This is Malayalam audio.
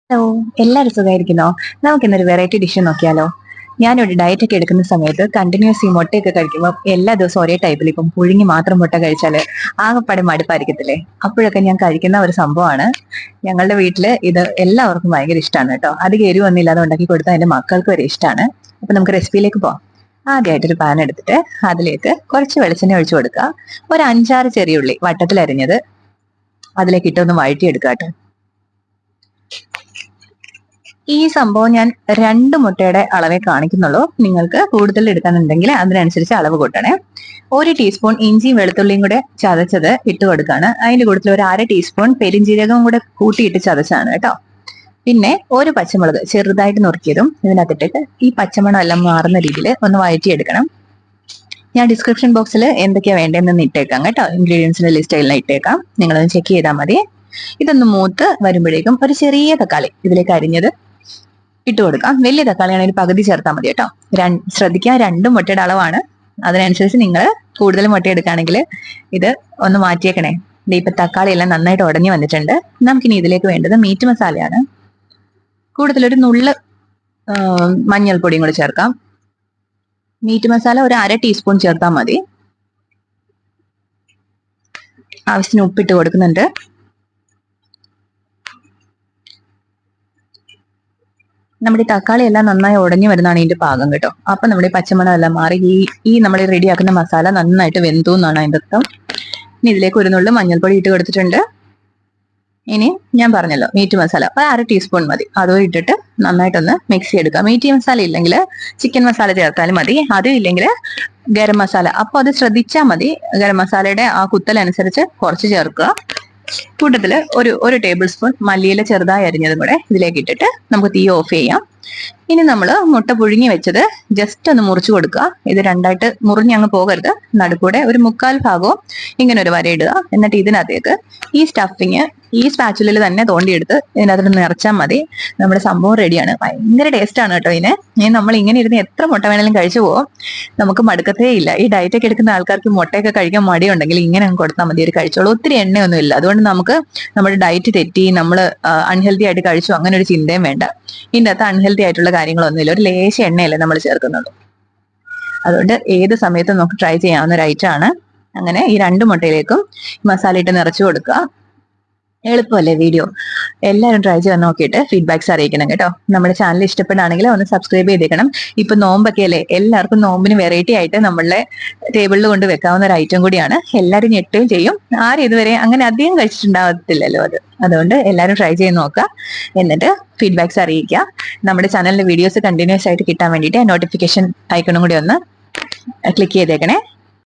ഹലോ, എല്ലാവരും സുഖമായിരിക്കുന്നോ? നമുക്കിന്നൊരു വെറൈറ്റി ഡിഷ് നോക്കിയാലോ? ഞാനൊരു ഡയറ്റ് ഒക്കെ എടുക്കുന്ന സമയത്ത് കണ്ടിന്യൂസ് ഈ മുട്ടയൊക്കെ കഴിക്കുമ്പോൾ എല്ലാ ദിവസവും ഒരേ ടൈപ്പിൽ ഇപ്പം പുഴുങ്ങി മാത്രം മുട്ട കഴിച്ചാൽ ആകെപ്പാടെ മടുപ്പായിരിക്കത്തില്ലേ? അപ്പോഴൊക്കെ ഞാൻ കഴിക്കുന്ന ഒരു സംഭവമാണ്. ഞങ്ങളുടെ വീട്ടില് ഇത് എല്ലാവർക്കും ഭയങ്കര ഇഷ്ടമാണ് കേട്ടോ. അധികം എരിവൊന്നും ഇല്ലാതെ ഉണ്ടാക്കി കൊടുത്താൽ എന്റെ മക്കൾക്ക് വരെ ഇഷ്ടമാണ്. അപ്പൊ നമുക്ക് റെസിപ്പിയിലേക്ക് പോവാം. ആദ്യമായിട്ടൊരു പാൻ എടുത്തിട്ട് അതിലേക്ക് കുറച്ച് വെളിച്ചെണ്ണ ഒഴിച്ചു കൊടുക്കുക. ഒരു 5-6 ചെറിയുള്ളി വട്ടത്തിൽ അരിഞ്ഞത് അതിലേക്ക് ഇട്ടൊന്ന് വഴറ്റിയെടുക്കുക കേട്ടോ. ഈ സംഭവം ഞാൻ 2 മുട്ടയുടെ അളവേ കാണിക്കുന്നുള്ളൂ. നിങ്ങൾക്ക് കൂടുതൽ എടുക്കാനുണ്ടെങ്കിൽ അതിനനുസരിച്ച് അളവ് കൂട്ടണേ. 1 ടീസ്പൂൺ ഇഞ്ചിയും വെളുത്തുള്ളിയും കൂടെ ചതച്ചത് ഇട്ട് കൊടുക്കാണ്. അതിന്റെ കൂട്ടത്തിൽ ഒരു 1/2 ടീസ്പൂൺ പെരിഞ്ജീരകവും കൂടെ കൂട്ടിയിട്ട് ചതച്ചാണ് കേട്ടോ. പിന്നെ ഒരു പച്ചമുളക് ചെറുതായിട്ട് നുറുക്കിയതും ഇതിനകത്തിട്ട് ഈ പച്ചമണം എല്ലാം മാറുന്ന രീതിയിൽ ഒന്ന് വഴറ്റിയെടുക്കണം. ഞാൻ ഡിസ്ക്രിപ്ഷൻ ബോക്സിൽ എന്തൊക്കെയാ വേണ്ടതെന്ന് ഇട്ടേക്കാം കേട്ടോ. ഇൻഗ്രീഡിയൻസിന്റെ ലിസ്റ്റ് എല്ലാം ഇട്ടേക്കാം, നിങ്ങളൊന്ന് ചെക്ക് ചെയ്താൽ മതി. ഇതൊന്ന് മൂത്ത് വരുമ്പോഴേക്കും ഒരു ചെറിയ തക്കാളി ഇതിലേക്ക് അരിഞ്ഞത് ഇട്ട് കൊടുക്കാം. വലിയ തക്കാളി ആണെങ്കിൽ പകുതി ചേർത്താൽ മതി കേട്ടോ. ശ്രദ്ധിക്കുക, 2 മുട്ടയുടെ അളവാണ്. അതിനനുസരിച്ച് നിങ്ങൾ കൂടുതൽ മുട്ട എടുക്കുകയാണെങ്കിൽ ഇത് ഒന്ന് മാറ്റിയേക്കണേ. ഇപ്പൊ തക്കാളി എല്ലാം നന്നായിട്ട് ഉടഞ്ഞു വന്നിട്ടുണ്ട്. നമുക്കിനി ഇതിലേക്ക് വേണ്ടത് മീറ്റ് മസാലയാണ്. കൂടുതലൊരു നുള്ള് മഞ്ഞൾപ്പൊടിയും കൂടി ചേർക്കാം. മീറ്റ് മസാല ഒരു 1/2 ടീസ്പൂൺ ചേർത്താൽ മതി. ആവശ്യത്തിന് ഉപ്പിട്ട് കൊടുക്കുന്നുണ്ട്. നമ്മുടെ ഈ തക്കാളി എല്ലാം നന്നായി ഉടഞ്ഞു വരുന്നതാണ് ഇതിന്റെ പാകം കേട്ടോ. അപ്പൊ നമ്മുടെ പച്ചമണം എല്ലാം മാറി ഈ നമ്മൾ റെഡിയാക്കുന്ന മസാല നന്നായിട്ട് വെന്തു എന്നാണ് അതിന്റെ അർത്ഥം. ഇനി ഇതിലേക്ക് ഒരു നുള്ളു മഞ്ഞൾപ്പൊടി ഇട്ട് കൊടുത്തിട്ടുണ്ട്. ഇനി ഞാൻ പറഞ്ഞല്ലോ മീറ്റ് മസാല ഒരു 1/2 ടീസ്പൂൺ മതി. അതും ഇട്ടിട്ട് നന്നായിട്ടൊന്ന് മിക്സ് ചെയ്തെടുക്കുക. മീറ്റ് മസാല ഇല്ലെങ്കിൽ ചിക്കൻ മസാല ചേർത്താലും മതി. അതും ഇല്ലെങ്കിൽ ഗരം മസാല, അപ്പൊ അത് ശ്രദ്ധിച്ചാൽ മതി. ഗരം മസാലയുടെ ആ കുത്തലനുസരിച്ച് കുറച്ച് ചേർക്കുക. കൂട്ടത്തില് ഒരു ടേബിൾ സ്പൂൺ മല്ലിയില ചെറുതായി അരിഞ്ഞതും കൂടെ ഇതിലേക്ക് ഇട്ടിട്ട് നമുക്ക് തീ ഓഫ് ചെയ്യാം. ഇനി നമ്മൾ മുട്ട പുഴുങ്ങി വെച്ചത് ജസ്റ്റ് ഒന്ന് മുറിച്ചു കൊടുക്കുക. ഇത് രണ്ടായിട്ട് മുറിഞ്ഞങ്ങ് പോകരുത്. നടുക്കൂടെ ഒരു 1/4 ഭാഗവും ഇങ്ങനെ ഒരു വര ഇടുക. എന്നിട്ട് ഇതിനകത്തേക്ക് ഈ സ്റ്റഫിങ് ഈ സ്പാച്ചുലിൽ തന്നെ തോണ്ടിയെടുത്ത് ഇതിനകത്ത് നിറച്ചാൽ മതി. നമ്മുടെ സംഭവം റെഡിയാണ്. ഭയങ്കര ടേസ്റ്റ് ആണ് കേട്ടോ ഇനി നമ്മൾ ഇങ്ങനെ ഇരുന്ന് എത്ര മുട്ട വേണേലും കഴിച്ചു പോകും, നമുക്ക് മടുക്കത്തേ ഇല്ല. ഈ ഡയറ്റ് ഒക്കെ എടുക്കുന്ന ആൾക്കാർക്ക് മുട്ടയൊക്കെ കഴിക്കാൻ മടിയുണ്ടെങ്കിൽ ഇങ്ങനെ അങ്ങ് കൊടുത്താൽ മതി, ഒരു കഴിച്ചോളൂ. ഒത്തിരി എണ്ണയൊന്നും ഇല്ല. അതുകൊണ്ട് നമുക്ക് നമ്മുടെ ഡയറ്റ് തെറ്റി നമ്മൾ അൺഹെൽത്തി ആയിട്ട് കഴിച്ചു അങ്ങനെ ഒരു ചിന്തയും വേണ്ട. ഇതിൻ്റെ അകത്ത് അൺഹെൽത്തി ആയിട്ടുള്ള കാര്യങ്ങളൊന്നുമില്ല. ഒരു ലേശ എണ്ണയല്ലേ നമ്മൾ ചേർക്കുന്നുള്ളൂ. അതുകൊണ്ട് ഏത് സമയത്തും നമുക്ക് ട്രൈ ചെയ്യാവുന്ന ഒരു ഐറ്റം ആണ്. അങ്ങനെ ഈ 2 മുട്ടയിലേക്കും മസാല ഇട്ട് നിറച്ചു കൊടുക്കുക. എളുപ്പമല്ലേ വീഡിയോ? എല്ലാവരും ട്രൈ ചെയ്ത് നോക്കിയിട്ട് ഫീഡ്ബാക്സ് അറിയിക്കണം കേട്ടോ. നമ്മുടെ ചാനൽ ഇഷ്ടപ്പെടുകയാണെങ്കിൽ ഒന്ന് സബ്സ്ക്രൈബ് ചെയ്തേക്കണം. ഇപ്പൊ നോമ്പൊക്കെ അല്ലേ, എല്ലാവർക്കും നോമ്പിന് വെറൈറ്റി ആയിട്ട് നമ്മളെ ടേബിളിൽ കൊണ്ട് വെക്കാവുന്ന ഒരു ഐറ്റം കൂടിയാണ്. എല്ലാവരും ഞെട്ടുകയും ചെയ്യും. ആരും ഇതുവരെ അങ്ങനെ അധികം കഴിച്ചിട്ടുണ്ടാവത്തില്ലല്ലോ അത്. അതുകൊണ്ട് എല്ലാവരും ട്രൈ ചെയ്ത് നോക്കുക, എന്നിട്ട് ഫീഡ്ബാക്സ് അറിയിക്കുക. നമ്മുടെ ചാനലിലെ വീഡിയോസ് കണ്ടിന്യൂസ് ആയിട്ട് കിട്ടാൻ വേണ്ടിയിട്ട് നോട്ടിഫിക്കേഷൻ ഐക്കണും കൂടി ഒന്ന് ക്ലിക്ക് ചെയ്തേക്കണേ.